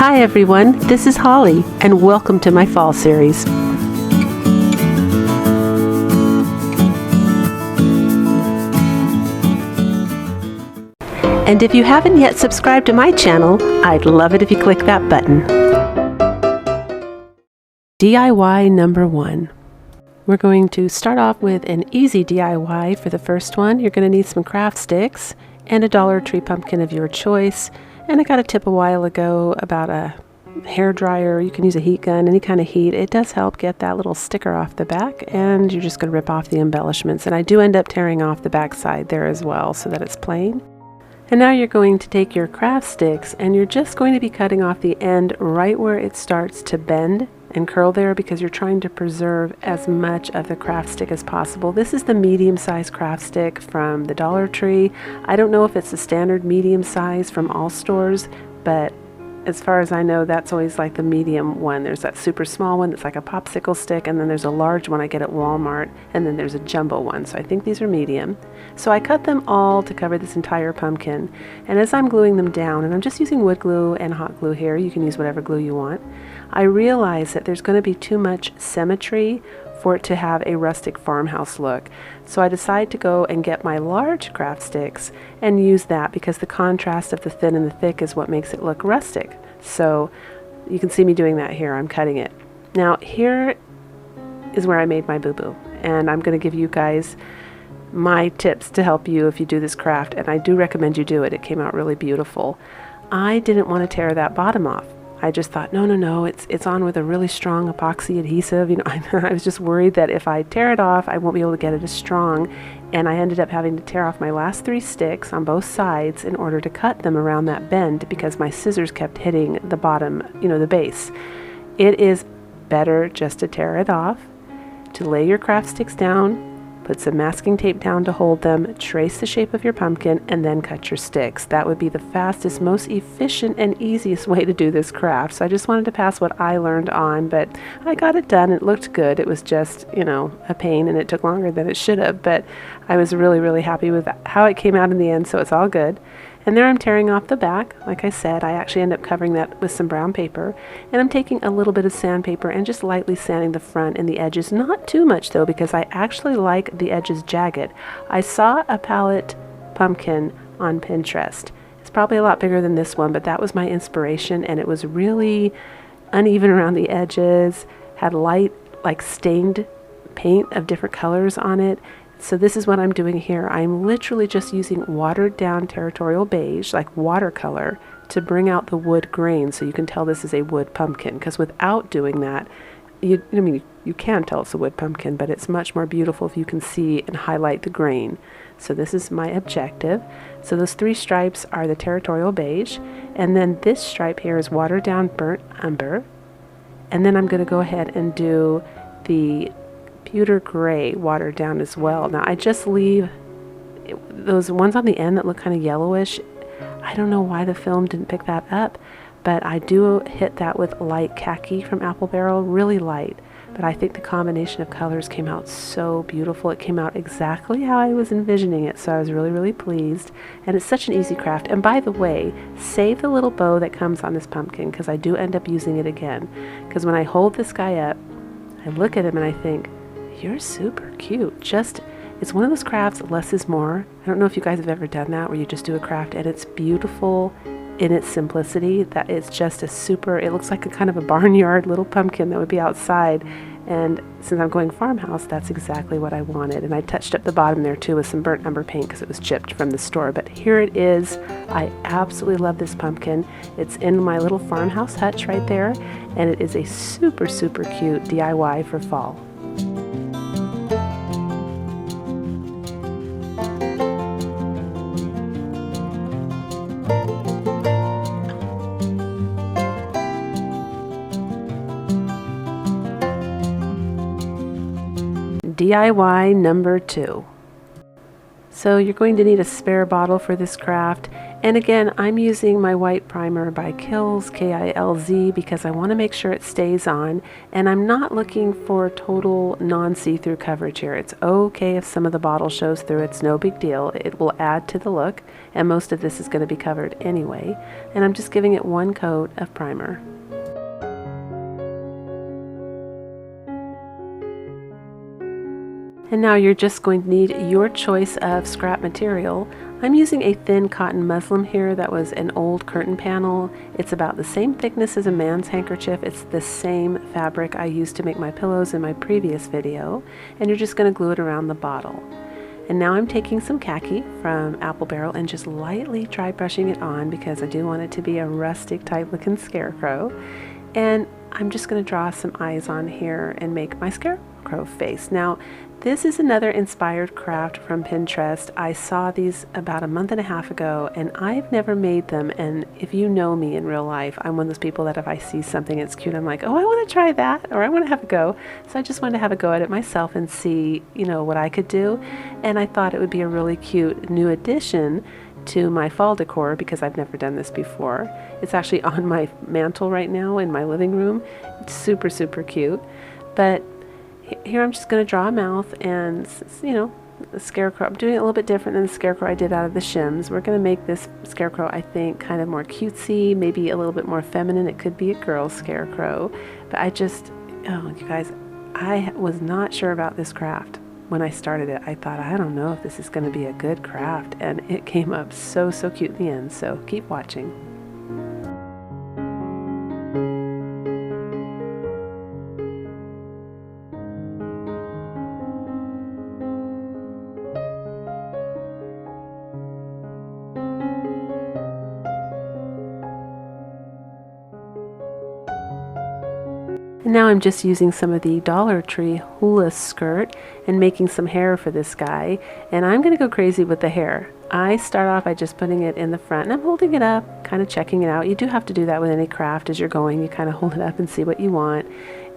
Hi everyone, this is Holly, and welcome to my fall series. And if you haven't yet subscribed to my channel, I'd love it if you click that button. DIY number 1. We're going to start off with an easy DIY for the first one. You're going to need some craft sticks and a Dollar Tree pumpkin of your choice. And I got a tip a while ago about a hair dryer. You can use a heat gun, any kind of heat. It does help get that little sticker off the back, and you're just going to rip off the embellishments. And I do end up tearing off the back side there as well so that it's plain. And now you're going to take your craft sticks and you're just going to be cutting off the end right where it starts to bend and curl there, because you're trying to preserve as much of the craft stick as possible. This is the medium-sized craft stick from the Dollar Tree. I don't know if it's the standard medium size from all stores, but as far as I know, that's always like the medium one. There's that super small one that's like a popsicle stick, and then there's a large one I get at Walmart, and then there's a jumbo one. So I think these are medium. So I cut them all to cover this entire pumpkin. And as I'm gluing them down, and I'm just using wood glue and hot glue here, you can use whatever glue you want, I realize that there's going to be too much symmetry for it to have a rustic farmhouse look. So I decide to go and get my large craft sticks and use that, because the contrast of the thin and the thick is what makes it look rustic. So you can see me doing that here. I'm cutting it. Now here is where I made my boo-boo, and I'm going to give you guys my tips to help you if you do this craft, and I do recommend you do it. It came out really beautiful. I didn't want to tear that bottom off. I just thought, no, it's on with a really strong epoxy adhesive. You know, I was just worried that if I tear it off, I won't be able to get it as strong. And I ended up having to tear off my last 3 sticks on both sides in order to cut them around that bend, because my scissors kept hitting the bottom, you know, the base. It is better just to tear it off, to lay your craft sticks down, put some masking tape down to hold them, trace the shape of your pumpkin, and then cut your sticks. That would be the fastest, most efficient, and easiest way to do this craft. So I just wanted to pass what I learned on, but I got it done. It looked good. It was just, you know, a pain, and it took longer than it should have, but I was really, really happy with how it came out in the end, so it's all good. And there I'm tearing off the back. Like I said, I actually end up covering that with some brown paper, and I'm taking a little bit of sandpaper and just lightly sanding the front and the edges. Not too much though, because I actually like the edges jagged. I saw a palette pumpkin on Pinterest. It's probably a lot bigger than this one, but that was my inspiration, and it was really uneven around the edges, had light, like stained paint of different colors on it. So this is what I'm doing here. I'm literally just using watered down territorial beige, like watercolor, to bring out the wood grain, so you can tell this is a wood pumpkin. Because without doing that, you can tell it's a wood pumpkin, but it's much more beautiful if you can see and highlight the grain. So this is my objective. So those 3 stripes are the territorial beige, and then this stripe here is watered down burnt umber. And then I'm going to go ahead and do the pewter gray watered down as well. Now I just leave those ones on the end that look kind of yellowish. I don't know why the film didn't pick that up, but I do hit that with light khaki from Apple Barrel, really light. But I think the combination of colors came out so beautiful. It came out exactly how I was envisioning it, so I was really, really pleased. And it's such an easy craft. And by the way, save the little bow that comes on this pumpkin, because I do end up using it again. Because when I hold this guy up, I look at him and I think, you're super cute. It's one of those crafts, less is more. I don't know if you guys have ever done that, where you just do a craft and it's beautiful in its simplicity, that it's just it looks like a kind of a barnyard little pumpkin that would be outside. And since I'm going farmhouse, that's exactly what I wanted. And I touched up the bottom there too with some burnt umber paint, because it was chipped from the store. But here it is. I absolutely love this pumpkin. It's in my little farmhouse hutch right there, and it is a super, super cute DIY for fall. DIY number 2. So you're going to need a spare bottle for this craft, And again, I'm using my white primer by Kilz, K-I-L-Z, because I want to make sure it stays on, and I'm not looking for total non-see-through coverage here. It's okay if some of the bottle shows through, it's no big deal. It will add to the look, and most of this is going to be covered anyway. And I'm just giving it one coat of primer. And now you're just going to need your choice of scrap material. I'm using a thin cotton muslin here that was an old curtain panel. It's about the same thickness as a man's handkerchief. It's the same fabric I used to make my pillows in my previous video. And you're just going to glue it around the bottle. And now I'm taking some khaki from Apple Barrel and just lightly dry brushing it on because I do want it to be a rustic type looking scarecrow. And I'm just going to draw some eyes on here and make my scarecrow face. Now, this is another inspired craft from Pinterest. I saw these about a month and a half ago, and I've never made them. And if you know me in real life, I'm one of those people that if I see something that's cute, I'm like, oh, I want to try that, or I want to have a go. So I just wanted to have a go at it myself and see, you know, what I could do. And I thought it would be a really cute new addition to my fall decor because I've never done this before. It's actually on my mantle right now in my living room. It's super, super cute. But here I'm just going to draw a mouth and, you know, the scarecrow. I'm doing it a little bit different than the scarecrow I did out of the shims. We're going to make this scarecrow, I think, kind of more cutesy, maybe a little bit more feminine. It could be a girl scarecrow. But I just, oh, you guys, I was not sure about this craft. When I started it, I thought, I don't know if this is going to be a good craft. And it came up so, so cute in the end. So keep watching. And now I'm just using some of the Dollar Tree hula skirt and making some hair for this guy. And I'm going to go crazy with the hair. I start off by just putting it in the front and I'm holding it up, kind of checking it out. You do have to do that with any craft as you're going. You kind of hold it up and see what you want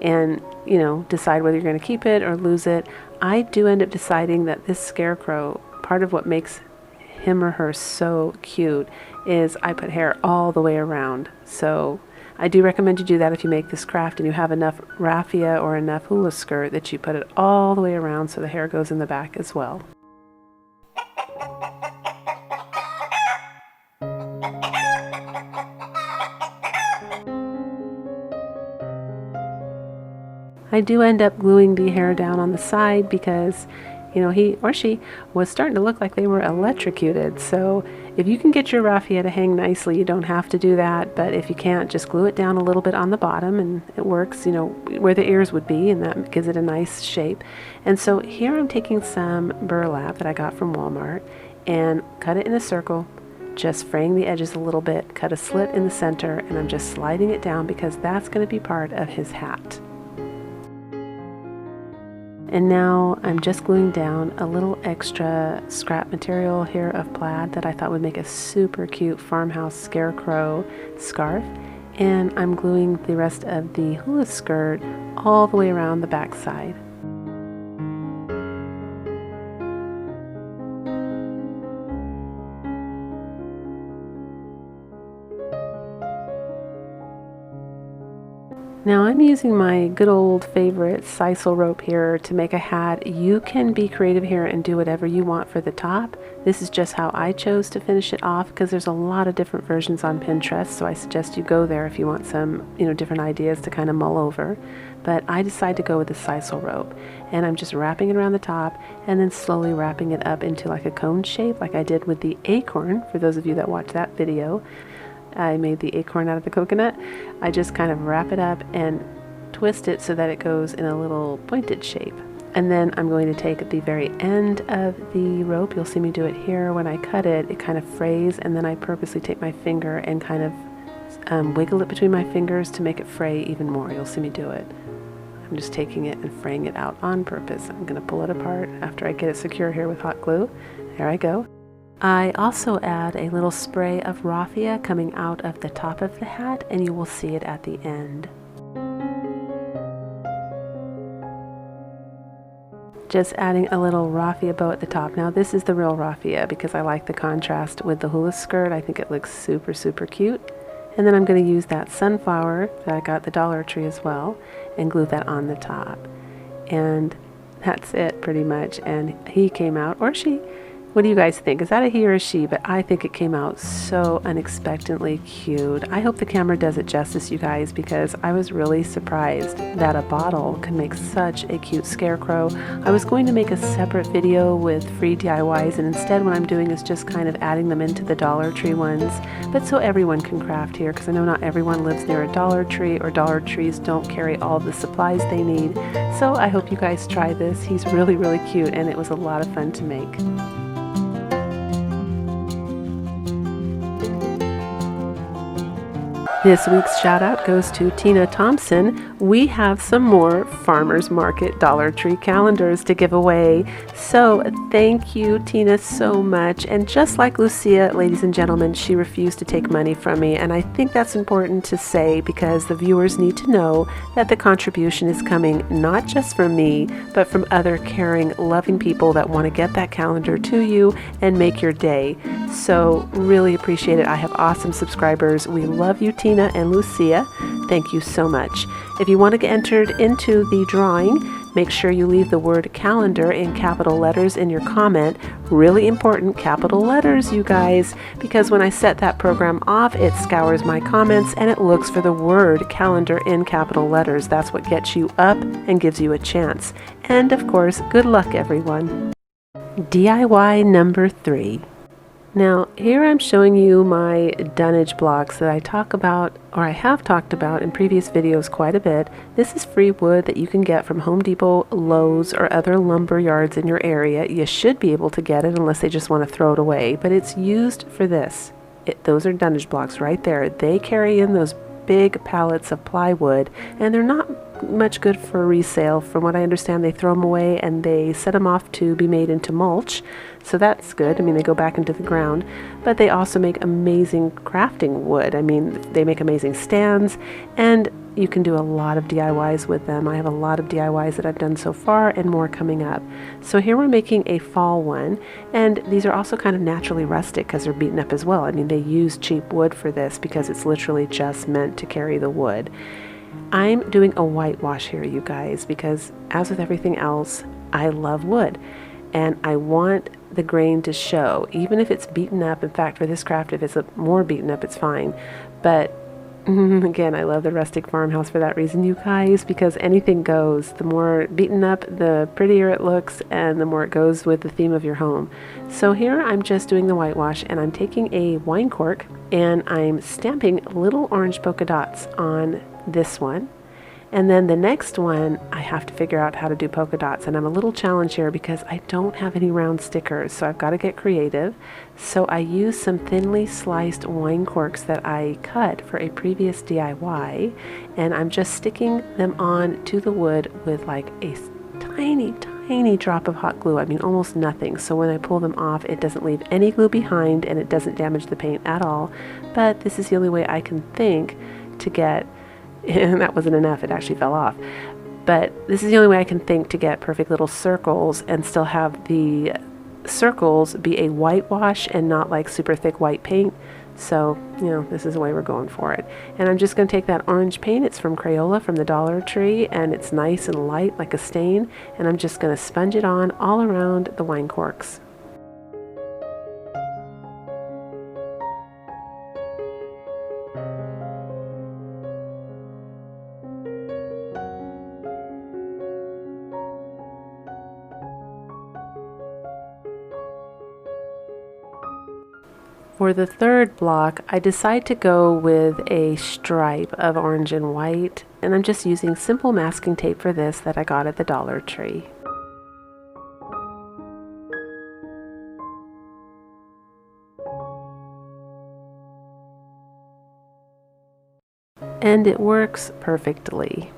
and, you know, decide whether you're going to keep it or lose it. I do end up deciding that this scarecrow, part of what makes him or her so cute is I put hair all the way around. So I do recommend you do that if you make this craft and you have enough raffia or enough hula skirt that you put it all the way around so the hair goes in the back as well. I do end up gluing the hair down on the side because, you know, he or she was starting to look like they were electrocuted. So if you can get your raffia to hang nicely, you don't have to do that. But if you can't, just glue it down a little bit on the bottom and it works, you know, where the ears would be, and that gives it a nice shape. And so here I'm taking some burlap that I got from Walmart and cut it in a circle, just fraying the edges a little bit, cut a slit in the center, and I'm just sliding it down because that's going to be part of his hat. And now I'm just gluing down a little extra scrap material here of plaid that I thought would make a super cute farmhouse scarecrow scarf. And I'm gluing the rest of the hula skirt all the way around the back side. Now I'm using my good old favorite sisal rope here to make a hat. You can be creative here and do whatever you want for the top. This is just how I chose to finish it off because there's a lot of different versions on Pinterest, so I suggest you go there if you want some, you know, different ideas to kind of mull over. But I decided to go with the sisal rope, and I'm just wrapping it around the top and then slowly wrapping it up into like a cone shape like I did with the acorn, for those of you that watched that video. I made the acorn out of the coconut. I just kind of wrap it up and twist it so that it goes in a little pointed shape. And then I'm going to take the very end of the rope. You'll see me do it here. When I cut it, it kind of frays, and then I purposely take my finger and kind of wiggle it between my fingers to make it fray even more. You'll see me do it. I'm just taking it and fraying it out on purpose. I'm going to pull it apart after I get it secure here with hot glue. There I go. I also add a little spray of raffia coming out of the top of the hat, and you will see it at the end. just adding a little raffia bow at the top. Now this is the real raffia because I like the contrast with the hula skirt. I think it looks super, super cute. And then I'm going to use that sunflower that I got at the Dollar Tree as well and glue that on the top. And that's it pretty much. And he came out, or she. What do you guys think? Is that a he or a she? But I think it came out so unexpectedly cute. I hope the camera does it justice, you guys, because I was really surprised that a bottle could make such a cute scarecrow. I was going to make a separate video with free DIYs, and instead what I'm doing is just kind of adding them into the Dollar Tree ones, but so everyone can craft here, because I know not everyone lives near a Dollar Tree, or Dollar Trees don't carry all of the supplies they need. So I hope you guys try this. He's really, really cute, and it was a lot of fun to make. This week's shout out goes to Tina Thompson. We have some more Farmers Market Dollar Tree calendars to give away. So thank you, Tina, so much. And just like Lucia, ladies and gentlemen, she refused to take money from me. And I think that's important to say because the viewers need to know that the contribution is coming not just from me, but from other caring, loving people that want to get that calendar to you and make your day. So really appreciate it. I have awesome subscribers. We love you, Tina and Lucia. Thank you so much. If you want to get entered into the drawing, make sure you leave the word calendar in capital letters in your comment. Really important capital letters, you guys, because when I set that program off, it scours my comments and it looks for the word calendar in capital letters. That's what gets you up and gives you a chance. And of course, good luck, everyone. DIY number 3. Now, here I'm showing you my dunnage blocks that I talk about, or I have talked about in previous videos quite a bit. This is free wood that you can get from Home Depot, Lowe's, or other lumber yards in your area. You should be able to get it unless they just want to throw it away, but it's used for this. Those are dunnage blocks right there. They carry in those big pallets of plywood, and they're not much good for resale. From what I understand, they throw them away and they set them off to be made into mulch. So that's good. I mean, they go back into the ground, but they also make amazing crafting wood. I mean, they make amazing stands, and you can do a lot of DIYs with them. I have a lot of DIYs that I've done so far and more coming up. So here we're making a fall one, and these are also kind of naturally rustic because they're beaten up as well. I mean, they use cheap wood for this because it's literally just meant to carry the wood. I'm doing a whitewash here, you guys, because as with everything else, I love wood and I want the grain to show, even if it's beaten up. In fact, for this craft, if it's more beaten up, it's fine. But again, I love the rustic farmhouse for that reason, you guys, because anything goes. The more beaten up, the prettier it looks, and the more it goes with the theme of your home. So here I'm just doing the whitewash, and I'm taking a wine cork and I'm stamping little orange polka dots on this one. And then the next one, I have to figure out how to do polka dots, and I'm a little challenged here because I don't have any round stickers, so I've got to get creative. So I use some thinly sliced wine corks that I cut for a previous DIY, and I'm just sticking them on to the wood with like a tiny drop of hot glue. I mean, almost nothing. So when I pull them off, it doesn't leave any glue behind and it doesn't damage the paint at all. But this is the only way I can think to get, and that wasn't enough, it actually fell off. But this is the only way I can think to get perfect little circles and still have the circles be a whitewash and not like super thick white paint. So, you know, this is the way we're going for it. And I'm just going to take that orange paint. It's from Crayola from the Dollar Tree, and it's nice and light like a stain. And I'm just going to sponge it on all around the wine corks. For the third block, I decide to go with a stripe of orange and white, and I'm just using simple masking tape for this that I got at the Dollar Tree. And it works perfectly.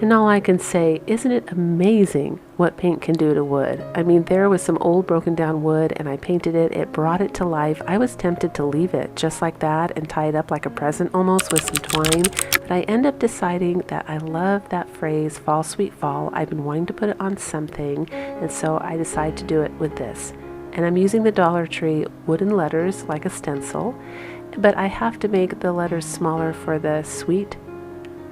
And all I can say, isn't it amazing what paint can do to wood? I mean, there was some old broken down wood and I painted it. It brought it to life. I was tempted to leave it just like that and tie it up like a present almost with some twine. But I end up deciding that I love that phrase, fall sweet fall. I've been wanting to put it on something. And so I decided to do it with this. And I'm using the Dollar Tree wooden letters like a stencil. But I have to make the letters smaller for the sweet,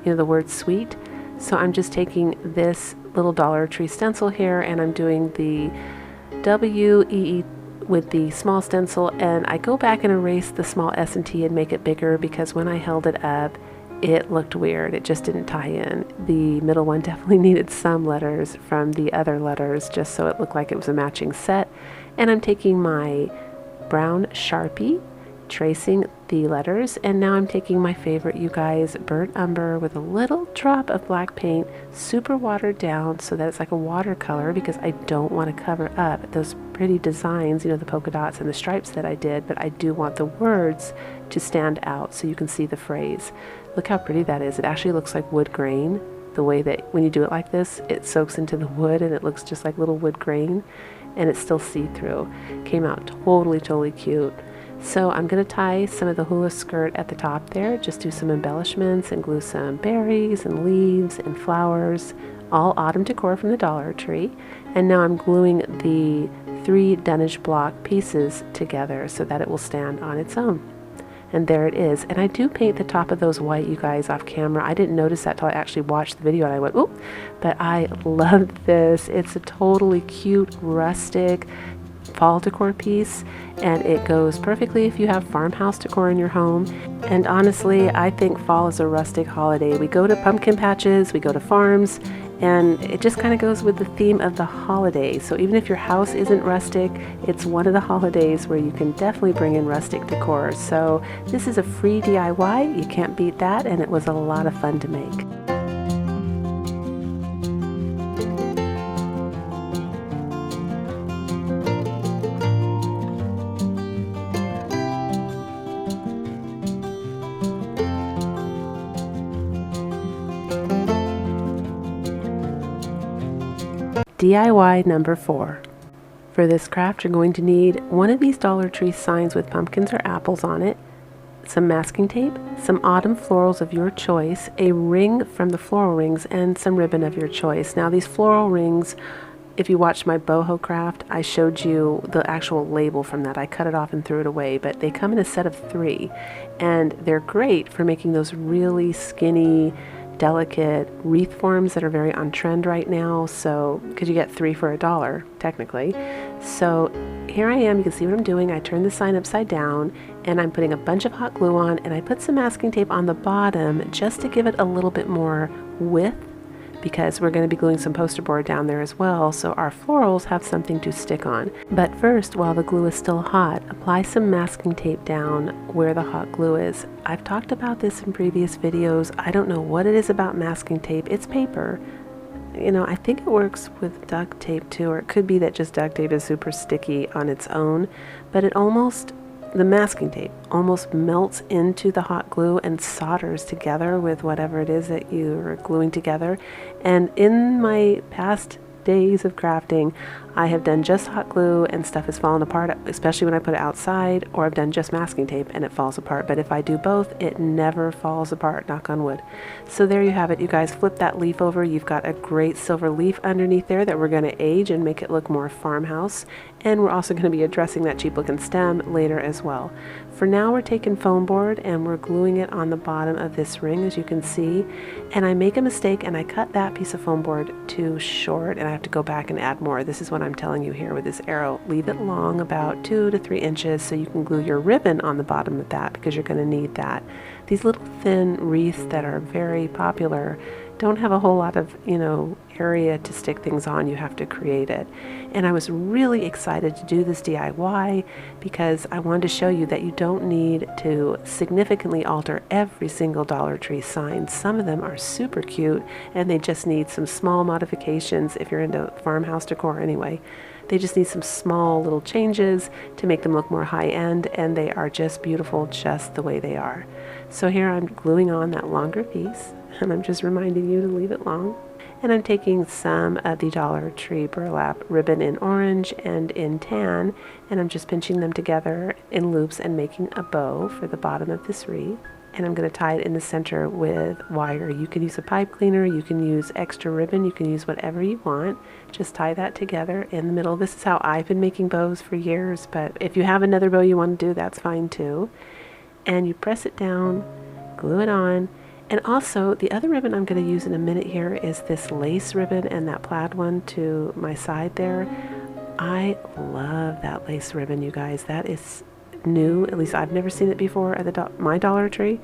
the word sweet. So I'm just taking this little Dollar Tree stencil here and I'm doing the W-E-E with the small stencil, and I go back and erase the small S and T and make it bigger because when I held it up it looked weird. It just didn't tie in. The middle one definitely needed some letters from the other letters just so it looked like it was a matching set. And I'm taking my brown Sharpie, tracing the letters, and now I'm taking my favorite, you guys, burnt umber with a little drop of black paint, super watered down so that it's like a watercolor because I don't want to cover up those pretty designs, the polka dots and the stripes that I did, but I do want the words to stand out so you can see the phrase. Look how pretty that is. It actually looks like wood grain, the way that when you do it like this, it soaks into the wood and it looks just like little wood grain, and it's still see-through. Came out totally cute. So I'm going to tie some of the hula skirt at the top there, just do some embellishments and glue some berries and leaves and flowers, all autumn decor from the Dollar Tree. And now I'm gluing the 3 dunnage block pieces together so that it will stand on its own. And there it is. And I do paint the top of those white, you guys, off camera. I didn't notice that till I actually watched the video and I went, oop, but I love this. It's a totally cute, rustic fall decor piece, and it goes perfectly if you have farmhouse decor in your home. And honestly, I think fall is a rustic holiday. We go to pumpkin patches, we go to farms, and it just kind of goes with the theme of the holiday. So even if your house isn't rustic, it's one of the holidays where you can definitely bring in rustic decor. So this is a free DIY, you can't beat that, and it was a lot of fun to make. DIY number 4. For this craft, you're going to need one of these Dollar Tree signs with pumpkins or apples on it, some masking tape, some autumn florals of your choice, a ring from the floral rings, and some ribbon of your choice. Now these floral rings, if you watched my boho craft, I showed you the actual label from that. I cut it off and threw it away, but they come in a set of 3, and they're great for making those really skinny, delicate wreath forms that are very on trend right now. So because you get 3 for $1 technically. So here I am, you can see what I'm doing. I turned the sign upside down and I'm putting a bunch of hot glue on, and I put some masking tape on the bottom just to give it a little bit more width, because we're going to be gluing some poster board down there as well, so our florals have something to stick on. But first, while the glue is still hot, apply some masking tape down where the hot glue is. I've talked about this in previous videos. I don't know what it is about masking tape. It's paper. I think it works with duct tape too, or it could be that just duct tape is super sticky on its own, but the masking tape almost melts into the hot glue and solders together with whatever it is that you're gluing together. And in my past days of crafting, I have done just hot glue and stuff has fallen apart, especially when I put it outside, or I've done just masking tape and it falls apart. But if I do both, it never falls apart, knock on wood. So there you have it, you guys. Flip that leaf over. You've got a great silver leaf underneath there that we're going to age and make it look more farmhouse. And we're also going to be addressing that cheap looking stem later as well. For now, we're taking foam board and we're gluing it on the bottom of this ring, as you can see. And I make a mistake and I cut that piece of foam board too short, and I have to go back and add more. This is what I'm telling you here with this arrow. Leave it long, about 2 to 3 inches, so you can glue your ribbon on the bottom of that, because you're going to need that. These little thin wreaths that are very popular don't have a whole lot of, area to stick things on. You have to create it. And I was really excited to do this DIY because I wanted to show you that you don't need to significantly alter every single Dollar Tree sign. Some of them are super cute and they just need some small modifications if you're into farmhouse decor anyway. They just need some small little changes to make them look more high-end, and they are just beautiful just the way they are. So here I'm gluing on that longer piece, and I'm just reminding you to leave it long. And I'm taking some of the Dollar Tree burlap ribbon in orange and in tan, and I'm just pinching them together in loops and making a bow for the bottom of this wreath. And I'm going to tie it in the center with wire. You can use a pipe cleaner, you can use extra ribbon, you can use whatever you want. Just tie that together in the middle. This is how I've been making bows for years, but if you have another bow you want to do, that's fine too. And you press it down, glue it on. And also, the other ribbon I'm going to use in a minute here is this lace ribbon and that plaid one to my side there. I love that lace ribbon, you guys. That is new, at least I've never seen it before at my Dollar Tree.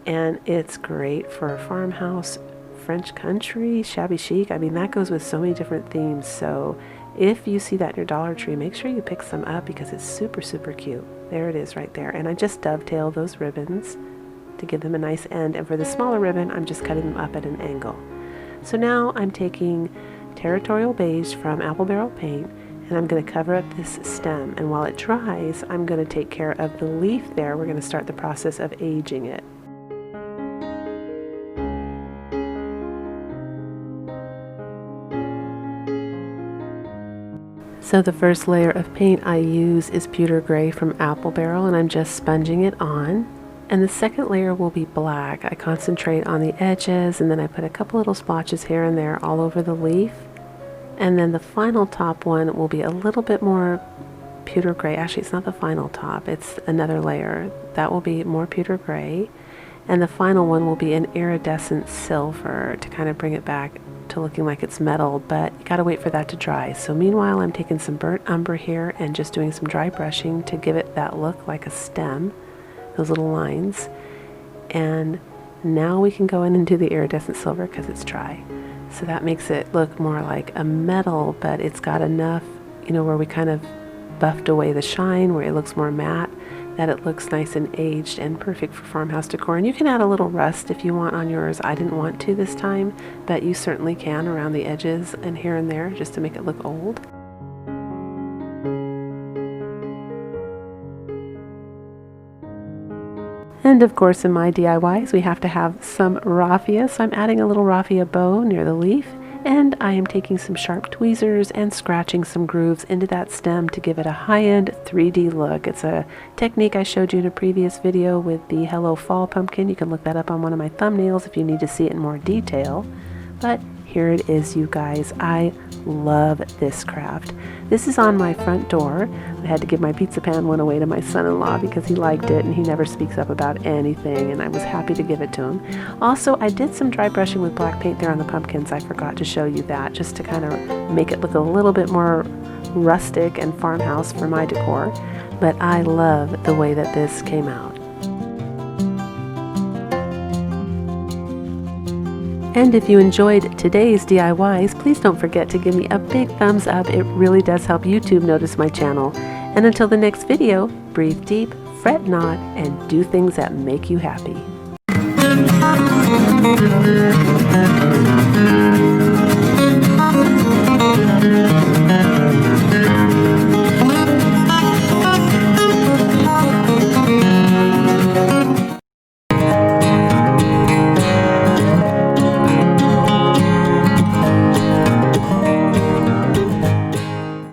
And it's great for Farmhouse, French country, shabby chic. I mean, that goes with so many different themes. So if you see that in your Dollar Tree, make sure you pick some up because it's super, super cute. There it is right there. And I just dovetail those ribbons to give them a nice end, and for the smaller ribbon I'm just cutting them up at an angle. So now I'm taking Territorial Beige from Apple Barrel Paint, and I'm going to cover up this stem, and while it dries I'm going to take care of the leaf there. We're going to start the process of aging it. So the first layer of paint I use is Pewter Gray from Apple Barrel, and I'm just sponging it on. And the second layer will be black. I concentrate on the edges, and then I put a couple little splotches here and there all over the leaf. And then the final top one will be a little bit more pewter gray. Actually, it's not the final top, it's another layer. That will be more pewter gray. And the final one will be an iridescent silver to kind of bring it back to looking like it's metal, but you gotta wait for that to dry. So meanwhile, I'm taking some burnt umber here and just doing some dry brushing to give it that look like a stem. Those little lines. And now we can go in and do the iridescent silver because it's dry. So that makes it look more like a metal, but it's got enough, you know, where we kind of buffed away the shine, where it looks more matte, that it looks nice and aged and perfect for farmhouse decor. And you can add a little rust if you want on yours. I didn't want to this time, but you certainly can around the edges and here and there just to make it look old. And of course in my DIYs we have to have some raffia, so I'm adding a little raffia bow near the leaf, and I am taking some sharp tweezers and scratching some grooves into that stem to give it a high-end 3D look. It's a technique I showed you in a previous video with the Hello Fall pumpkin. You can look that up on one of my thumbnails if you need to see it in more detail. But here it is, you guys. I love this craft. This is on my front door. I had to give my pizza pan one away to my son-in-law because he liked it and he never speaks up about anything, and I was happy to give it to him. Also, I did some dry brushing with black paint there on the pumpkins. I forgot to show you that, just to kind of make it look a little bit more rustic and farmhouse for my decor. But I love the way that this came out. And if you enjoyed today's DIYs, please don't forget to give me a big thumbs up. It really does help YouTube notice my channel. And until the next video, breathe deep, fret not, and do things that make you happy.